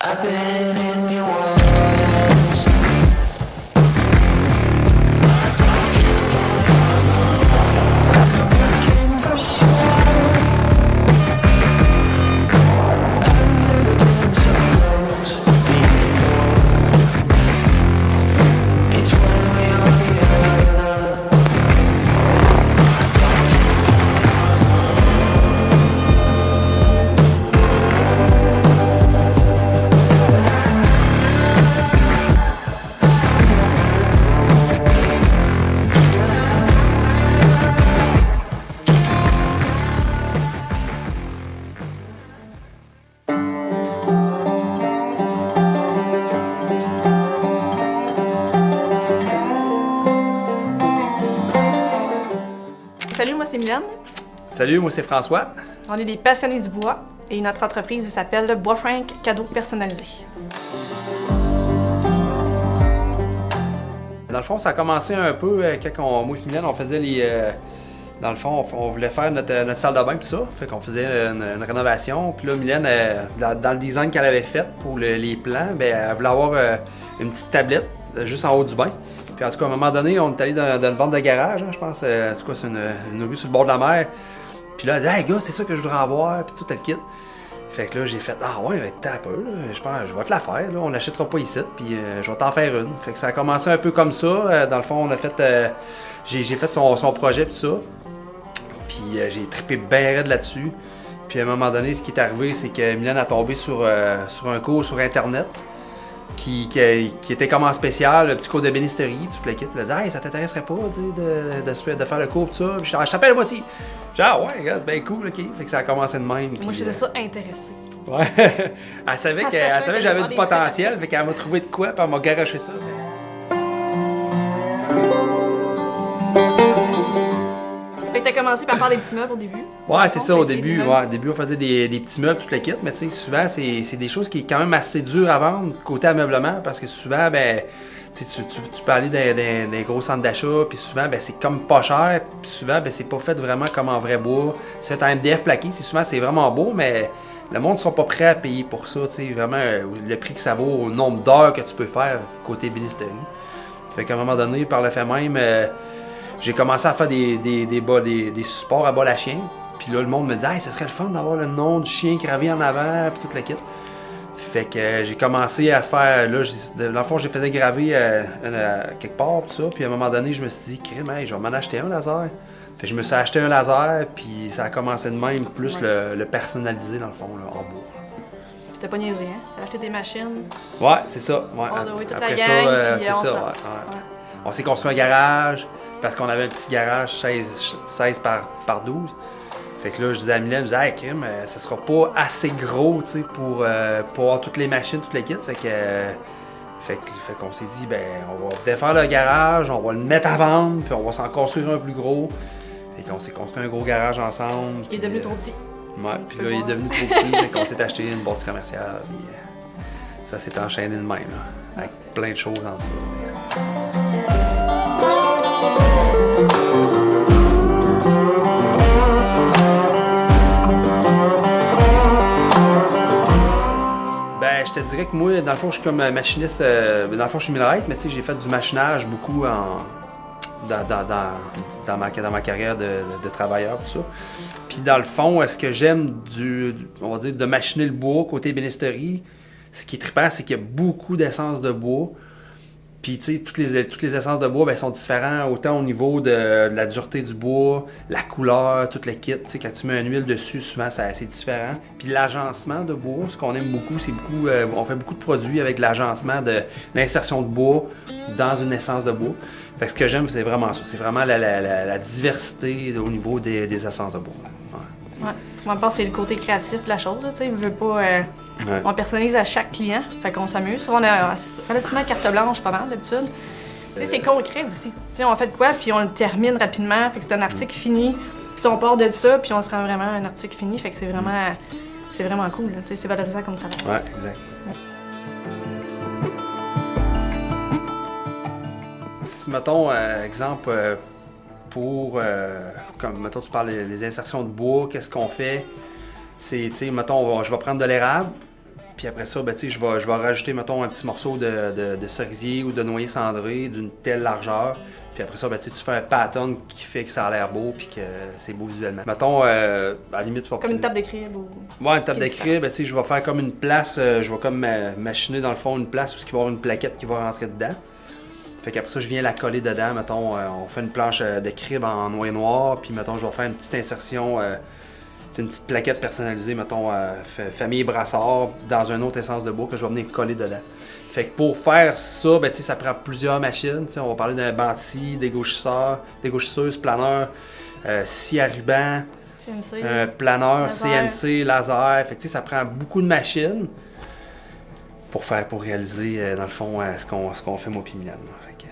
I've been in New Orleans. I'm looking for sure. I've never been so close before. It's one way or the other. Salut, moi c'est Mylène. Salut, moi c'est François. On est des passionnés du bois et notre entreprise s'appelle Bois Frank Cadeaux personnalisés. Dans le fond, ça a commencé un peu quand moi et Mylène, on faisait les... dans le fond, on voulait faire notre salle de bain et tout ça. Fait qu'on faisait une rénovation. Puis là, Mylène, dans le design qu'elle avait fait pour les plans, ben, elle voulait avoir une petite tablette juste en haut du bain. Puis en tout cas, à un moment donné, on est allé dans une vente de garage, hein, je pense. En tout cas, c'est une rue sur le bord de la mer. Puis là, elle dit « Hey gars, c'est ça que je voudrais avoir. » Puis tout le kit. Fait que là, j'ai fait « Ah ouais, mais t'as un peu, là. Je pense je vais te la faire. Là. On l'achètera pas ici. Puis je vais t'en faire une. » Fait que ça a commencé un peu comme ça. Dans le fond, on a fait... j'ai fait son projet puis tout ça. Puis j'ai trippé bien raide là-dessus. Puis à un moment donné, ce qui est arrivé, c'est que Mylène a tombé sur un cours sur Internet qui était comme en spécial, le petit cours de bénisterie, puis toute l'équipe. Elle a dit « Hey, ça t'intéresserait pas de faire le cours, tout ça? » Puis je t'appelle moi aussi. J'ai dit « Ah ouais, regarde, c'est bien cool, ok. » Fait que ça a commencé de même. Moi, je faisais ça intéressé. Ouais. Elle savait que j'avais du potentiel, fait qu'elle m'a trouvé de quoi, puis elle m'a garoché ça. Fait que t'as commencé par faire des petits meubles au début. Ouais, c'est ça, au essayer début. des Ouais, au début, on faisait des petits meubles, toute la kit, mais tu sais, souvent, c'est des choses qui est quand même assez dur à vendre côté ameublement, parce que souvent, ben, tu peux aller dans des gros centres d'achat, puis souvent, ben, c'est comme pas cher, puis souvent, ben, c'est pas fait vraiment comme en vrai bois. C'est fait en MDF plaqué, souvent, c'est vraiment beau, mais le monde ne sont pas prêts à payer pour ça, tu sais, vraiment, le prix que ça vaut au nombre d'heures que tu peux faire côté bénisterie. Fait qu'à un moment donné, par le fait même, j'ai commencé à faire des supports à bol à chien. Puis là, le monde me dit « Hey, ça serait le fun d'avoir le nom du chien gravé en avant, puis toute la kit. » Fait que j'ai commencé à faire... Là, dans le fond, j'ai fait graver quelque part, tout ça. Puis à un moment donné, je me suis dit « Crime, hey, je vais m'en acheter un laser. » Fait que je me suis acheté un laser, puis ça a commencé de même, plus le personnaliser, dans le fond, là, en bois. Puis t'as pas niaisé, hein? T'as acheté des machines. Ouais, c'est ça. Ouais. Oui, toute Après la ça, gang, puis c'est on ça, se ouais, lance. ouais. Ouais. On s'est construit un garage parce qu'on avait un petit garage 16 par 12. Fait que là, je disais à Mylène, je disais, hey, crime, ça sera pas assez gros, tu sais, pour avoir toutes les machines, toutes les kits. Fait qu'on s'est dit, ben, on va défaire le garage, on va le mettre à vendre, puis on va s'en construire un plus gros. Fait qu'on s'est construit un gros garage ensemble. Il est devenu trop petit. Ouais, puis là, il est devenu trop petit, fait qu'on s'est acheté une bâtisse commerciale, puis ça s'est enchaîné de même, là, avec plein de choses en dessous. Ben, je te dirais que moi, dans le fond, je suis comme machiniste. Dans le fond, je suis millwright, mais tu sais, j'ai fait du machinage beaucoup dans ma carrière de travailleur, tout ça. Puis dans le fond, ce que j'aime on va dire, de machiner le bois côté bénisterie, ce qui est trippant, c'est qu'il y a beaucoup d'essences de bois. Puis, tu sais, toutes les essences de bois ben, sont différentes, autant au niveau de la dureté du bois, la couleur, tout le kit. Tu sais, quand tu mets une huile dessus, souvent, c'est différent. Puis l'agencement de bois, ce qu'on aime beaucoup, c'est beaucoup... on fait beaucoup de produits avec l'agencement de l'insertion de bois dans une essence de bois. Fait que ce que j'aime, c'est vraiment ça. C'est vraiment la diversité au niveau des essences de bois. Ouais. Ouais. Moi, je pense que c'est le côté créatif de la chose, tu sais. On veut pas... Ouais. On personnalise à chaque client, fait qu'on s'amuse. On est relativement carte blanche, pas mal, d'habitude. Tu sais, c'est concret aussi. Tu sais, on fait de quoi, puis on le termine rapidement, fait que c'est un article fini. Tu sais, on part de ça, puis on se rend vraiment un article fini, fait que c'est vraiment cool, tu sais, c'est valorisant comme travail. Ouais, exact. Si, mettons, exemple, comme, mettons, tu parles des insertions de bois, qu'est-ce qu'on fait? C'est, tu sais, mettons, je vais prendre de l'érable, Puis après ça, ben, je vais rajouter, mettons, un petit morceau de cerisier ou de noyer cendré d'une telle largeur. Puis après ça, ben, tu fais un pattern qui fait que ça a l'air beau puis que c'est beau visuellement. Mettons, à la limite, tu vas... Comme une table de crib ou... Ouais, une table de crib, ben, je vais faire comme une place, je vais comme machiner dans le fond une place où il va y avoir une plaquette qui va rentrer dedans. Fait qu'après ça, je viens la coller dedans. Mettons, on fait une planche de crib en noir noir, puis mettons, je vais faire une petite insertion, une petite plaquette personnalisée, mettons, famille Brassard, dans une autre essence de bois que je vais venir coller dedans. Fait que pour faire ça, ben, ça prend plusieurs machines. On va parler d'un banti, dégauchisseuse, planeur, scie à ruban, CNC, planeur, laser. CNC, laser. Fait que ça prend beaucoup de machines pour réaliser, dans le fond, ce qu'on fait moi puis Mylène. Fait que...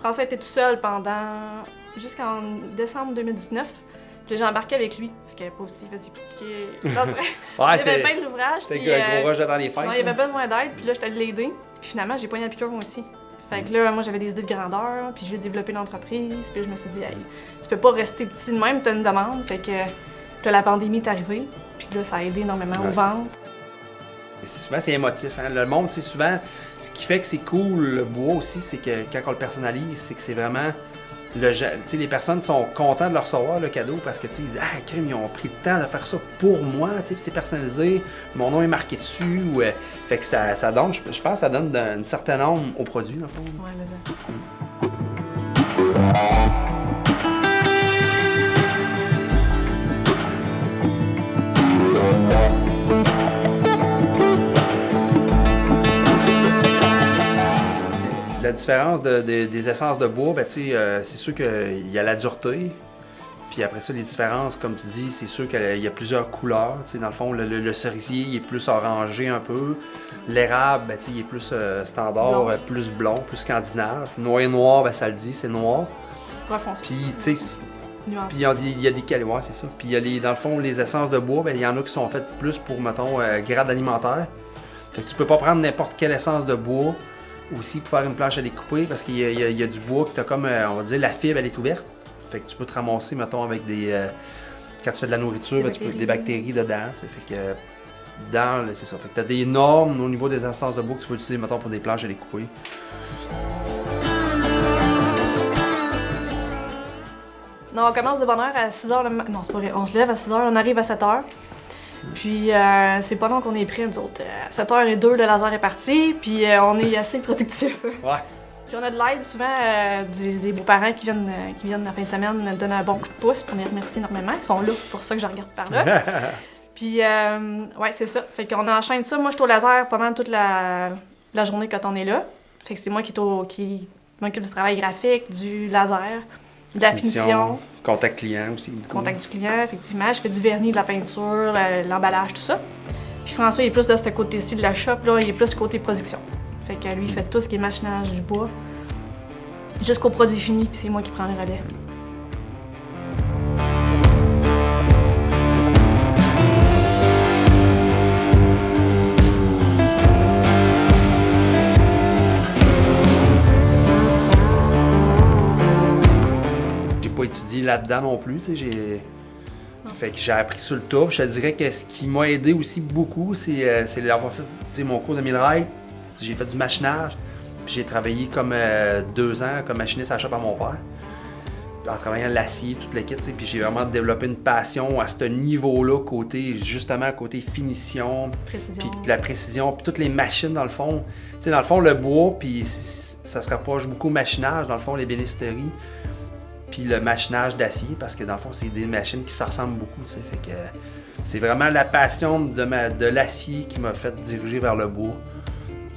François était tout seul jusqu'en décembre 2019. Puis là, j'ai embarqué avec lui, parce qu'il faisait pitié. Non, c'est vrai. Ouais, Il y avait plein de l'ouvrage. c'était un gros rush dans les fêtes. Non, il avait besoin d'aide, puis là, j'étais allée l'aider. Puis finalement, j'ai poigné la piqûre moi aussi. Fait que là, moi, j'avais des idées de grandeur, puis j'ai développé l'entreprise. Puis je me suis dit, hey, tu peux pas rester petit de même, t'as une demande. Fait que puis là, la pandémie est arrivée, puis là, ça a aidé énormément aux ventes. Souvent, c'est émotif. Hein? Le monde, souvent, ce qui fait que c'est cool, le bois aussi, c'est que quand on le personnalise, c'est que c'est vraiment... les personnes sont contentes de le recevoir, le cadeau, parce que ils disent « Ah, crime, ils ont pris le temps de faire ça pour moi, puis c'est personnalisé, mon nom est marqué dessus. » Fait que ça donne, je pense que ça donne une certaine âme au produit, dans le fond. Ouais, mais ça. La différence des essences de bois, ben, c'est sûr qu'il y a la dureté. Puis après ça, les différences, comme tu dis, c'est sûr qu'il y a plusieurs couleurs. Dans le fond, le cerisier il est plus orangé un peu. L'érable, ben, il est plus standard, Blond. plus blond, plus scandinave. Noir, ben, ça le dit, c'est noir. Ouais, foncé. Puis, tu sais, Nuance. puis il y a des qualités, c'est ça. Puis dans le fond, les essences de bois, ben, il y en a qui sont faites plus pour, mettons, grade alimentaire. Fait que tu peux pas prendre n'importe quelle essence de bois aussi pour faire une planche à découper parce qu'il y a du bois que tu as comme, on va dire, la fibre, elle est ouverte. Fait que tu peux te ramasser, mettons, avec des... quand tu fais de la nourriture, ben, tu peux des bactéries dedans, t'sais. Fait que c'est ça. Fait que tu as des normes au niveau des essences de bois que tu peux utiliser, mettons, pour des planches à découper. Non, on commence de bonne heure à 6h le matin. Non, c'est pas vrai. On se lève à 6h, on arrive à 7h. Puis c'est pas long qu'on est prêts, nous autres. À 7h02, le laser est parti, puis on est assez productifs. Ouais. Puis on a de l'aide souvent des beaux-parents qui viennent la fin de semaine nous donner un bon coup de pouce pour les remercier énormément. Ils sont là, c'est pour ça que je regarde par là. Puis ouais, c'est ça. Fait qu'on enchaîne ça. Moi, je suis au laser pas mal toute la journée quand on est là. Fait que c'est moi qui m'occupe du travail graphique, du laser, de la finition. Contact client aussi. Beaucoup. Contact du client, effectivement. Je fais du vernis, de la peinture, l'emballage, tout ça. Puis François, il est plus de ce côté-ci de la shop, là, il est plus côté production. Fait que lui, il fait tout ce qui est machinage du bois, jusqu'au produit fini, puis c'est moi qui prends le relais. Pas étudié là-dedans non plus, tu sais, fait que j'ai appris sur le tas. Je te dirais que ce qui m'a aidé aussi beaucoup, c'est d'avoir fait, tu sais, mon cours de milleraille. J'ai fait du machinage, puis j'ai travaillé comme 2 ans comme machiniste à la shop à mon père, en travaillant l'acier, toute l'équipe, tu sais, puis j'ai vraiment développé une passion à ce niveau-là, côté finition, Précision. puis la précision, puis toutes les machines dans le fond. Tu sais, dans le fond, le bois, puis ça se rapproche beaucoup au machinage, dans le fond, les bénisteries. Puis le machinage d'acier, parce que dans le fond, c'est des machines qui se ressemblent beaucoup, tu sais. Fait que c'est vraiment la passion de l'acier qui m'a fait diriger vers le bois.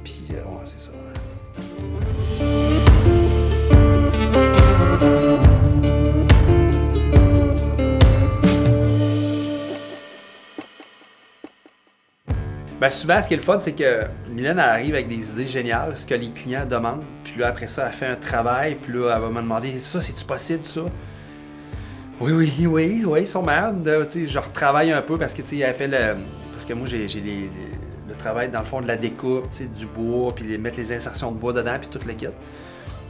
Puis ouais, c'est ça. Ben souvent, ce qui est le fun, c'est que Mylène elle arrive avec des idées géniales, ce que les clients demandent. Puis là, après ça, elle fait un travail. Puis là, elle va me demander « Ça, c'est-tu possible, ça? » Oui, sûrement. Je retravaille un peu parce que, tu sais, elle fait le... Parce que moi, j'ai le travail, dans le fond, de la découpe, tu sais, du bois, puis mettre les insertions de bois dedans, puis tout le kit.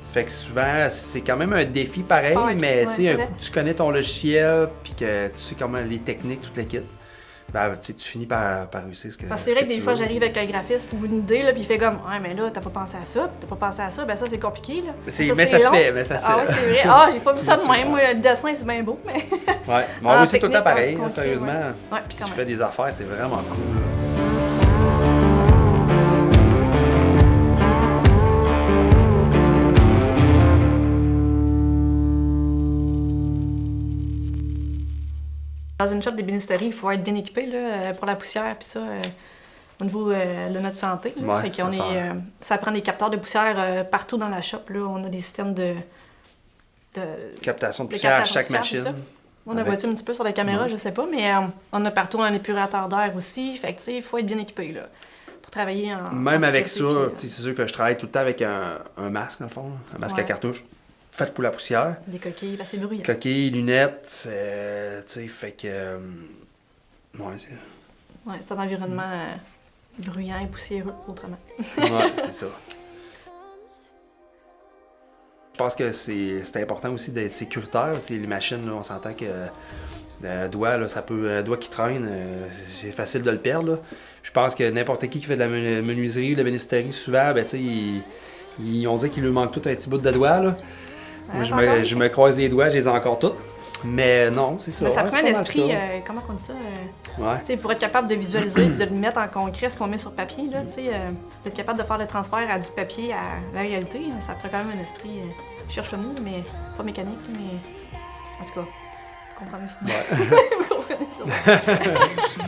Fait que souvent, c'est quand même un défi pareil, Ouais, mais ouais, tu c'est sais, un vrai. coup que tu connais ton logiciel, puis que tu sais comment les techniques, tout le kit, ben, tu sais, tu finis par réussir ce que Parce que c'est vrai que des tu fois, veux. j'arrive avec un graphiste pour une idée, là, puis il fait comme, ouais, mais là, t'as pas pensé à ça, puis t'as pas pensé à ça, ben ça, c'est compliqué, là. Mais Ça, ça se long. fait, mais ça se Ah fait. ouais, c'est vrai. Ah, j'ai pas vu ça de Bien sûr, même. Moi, le dessin, c'est bien beau, mais. Ouais, mais En oui, c'est tout le temps technique, pareil, concret, sérieusement. ouais. Ouais, Puis quand tu même. fais des affaires, c'est vraiment cool. Là. Dans une shop d'ébénisterie, il faut être bien équipé là, pour la poussière, puis ça, au niveau de notre santé. Là. Ouais, Fait qu'on ça est, ça prend des capteurs de poussière partout dans la shop. Là. On a des systèmes de Captation de de poussière à captation chaque de poussière, machine. c'est ça. On a Avec- voit un petit peu sur la caméra, Ouais. je sais pas, mais on a partout un épurateur d'air aussi. Fait que, tu sais, il faut être bien équipé là, pour travailler en Même en avec ça, sécurité, tu sais, c'est sûr que je travaille tout le temps avec un masque, dans le fond, là, un masque à Ouais. cartouche, fait pour la poussière. des coquilles, ben, c'est bruyant. Coquilles, lunettes, tu sais, fait que. Ouais, c'est. Ouais, c'est un environnement bruyant et poussiéreux, autrement. Ouais, c'est ça. Je pense que c'est important aussi d'être sécuritaire. C'est les machines, là, on s'entend que un doigt, là, un doigt qui traîne, c'est facile de le perdre. Là. Je pense que n'importe qui fait de la menuiserie, de la bénisterie, souvent, ben, tu sais, on dit qu'il lui manque tout un petit bout de doigt. Là. Moi, je me croise les doigts, je les ai encore toutes. Mais non, c'est ça. Mais ça ouais, prend c'est un pas mal esprit, ça. comment on dit ça? Ouais. Tu sais, pour être capable de visualiser et de le mettre en concret, ce qu'on met sur papier, là, tu sais, si t'es capable de faire le transfert à du papier à la réalité, ça prend quand même un esprit, je cherche le mot, mais pas mécanique, mais en tout cas, vous comprenez ça. Ouais. Vous comprenez ça.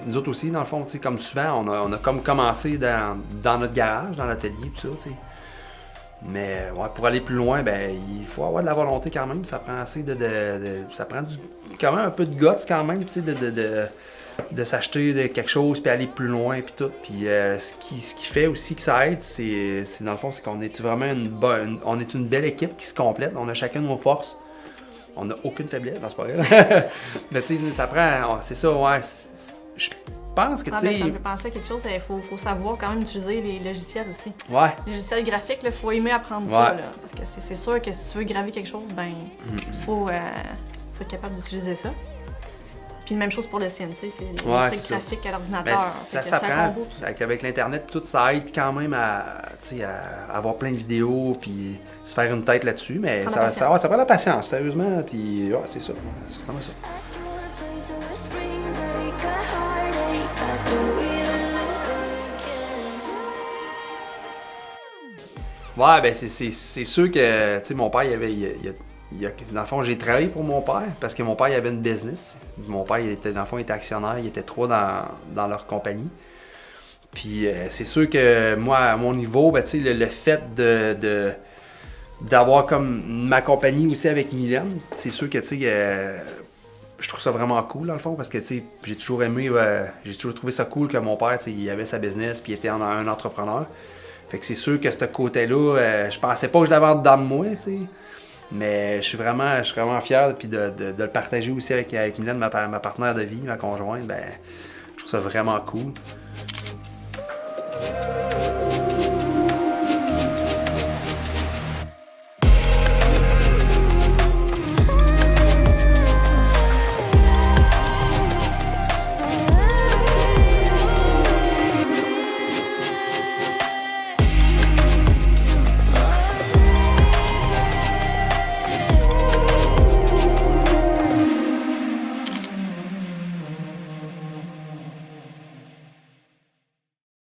Nous autres aussi, dans le fond, tu sais, comme souvent, on a comme commencé dans notre garage, dans l'atelier, tout ça, tu sais. Mais ouais, pour aller plus loin, ben il faut avoir de la volonté quand même. Ça prend assez ça prend quand même un peu de guts quand même, tu sais, de s'acheter quelque chose puis aller plus loin puis tout. Puis ce qui fait aussi que ça aide, c'est dans le fond, c'est qu'on est vraiment on est une belle équipe qui se complète. On a chacun nos forces. On n'a aucune faiblesse, non, c'est pas vrai. Mais tu sais, ça prend, c'est ça, ouais. Je pense que Ah, tu ben, sais, ça me fait penser à quelque chose, il faut savoir quand même utiliser les logiciels aussi. ouais. Les logiciels graphiques, il faut aimer apprendre Ouais. ça, là, parce que c'est sûr que si tu veux graver quelque chose, ben, faut être capable d'utiliser ça. Puis même chose pour le CNC, c'est des Ouais, trucs c'est ça. graphiques à l'ordinateur. Ben, Fait ça que c'est un s'apprend. combo, tout ça. Avec l'Internet, tout ça aide quand même tu sais, à avoir plein de vidéos puis se faire une tête là-dessus. Mais Prendre la ça prend la patience, sérieusement. Puis ouais, c'est ça. C'est vraiment ça. Ouais, ben c'est sûr que, tu sais, mon père, dans le fond, j'ai travaillé pour mon père parce que mon père, il avait une business. Mon père, dans le fond, il était actionnaire, il était trois dans leur compagnie. Puis c'est sûr que moi, à mon niveau, ben, tu sais, le fait d'avoir comme ma compagnie aussi avec Mylène, c'est sûr que, tu sais, je trouve ça vraiment cool, dans le fond, parce que, tu sais, j'ai toujours aimé, j'ai toujours trouvé ça cool que mon père, tu sais, il avait sa business puis il était un entrepreneur. Fait que c'est sûr que ce côté-là, je pensais pas que je l'avais en dedans de moi, tu sais. Mais je suis vraiment fier puis de le partager aussi avec Mylène, ma partenaire de vie, ma conjointe. Ben, je trouve ça vraiment cool.